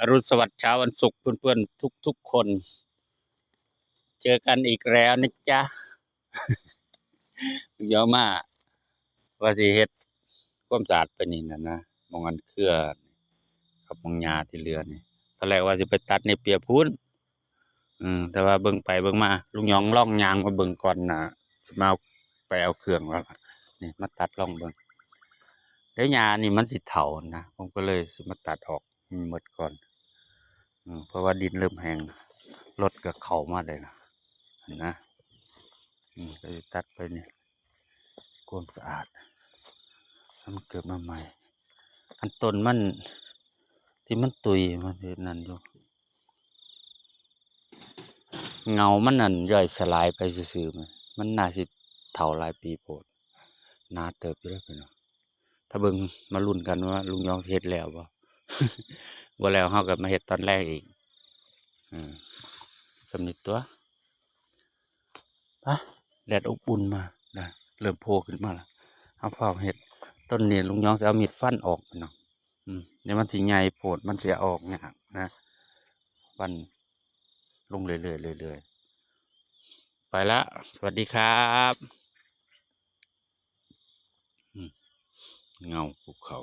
อรุณสวัสดิ์เช้าวันศุกร์เพื่อนๆทุกคน เจอกันอีกแล้วนะจ๊ะเยอะมากว่าสิเฮ็ดความสะอาดไปนี่นะมองอันเครือกับมองหญ้าที่เรือนี่ตอนแรกว่าสิไปตัดในเปียพูนแต่ว่าเบิ่งไปเบิ่งมาลุงยองล่องยางมาเบิ่งก่อนนะสิมาไปเอาเครื่องแล้วล่ะนี่มาตัดล่องเบิ่งแล้วหญ้านี่มันสิเฒ่านะผมก็เลยสิมาตัดออกหมดก่อนเพราะว่าดินเริ่มแห้งรถก็เข้ามาเลยนะเห็นนะก็จะตัดไปเนี่ยความสะอาดมันเกิดมาใหม่อันต้นมันที่มันตุยมันเห็นนั่นอยู่เงามันนั่นย่อยสลายไปซื่อๆมันน่าสิเฒ่าหลายปีโพดนาเติบอยู่แล้วพี่น้องถ้าเบิ่งมาลุ้นกันว่าลุงยองเฮ็ดแล้วบ่ บ่แล้วเฮาก็มาเฮ็ดตอนแรกอีกสำนิดตัวปะแดดอบอุ่นมานะเริ่มโผล่ขึ้นมาแล้วเอาพร้อมเห็ดต้นนี้ลุงยองจะเอามีดฟันออกไปเนาะเดี๋ยวมันสิใหญ่โผดมันเสียออกเนี่ยนะฟันลงเรื่อยๆไปละสวัสดีครับเงาภูเขา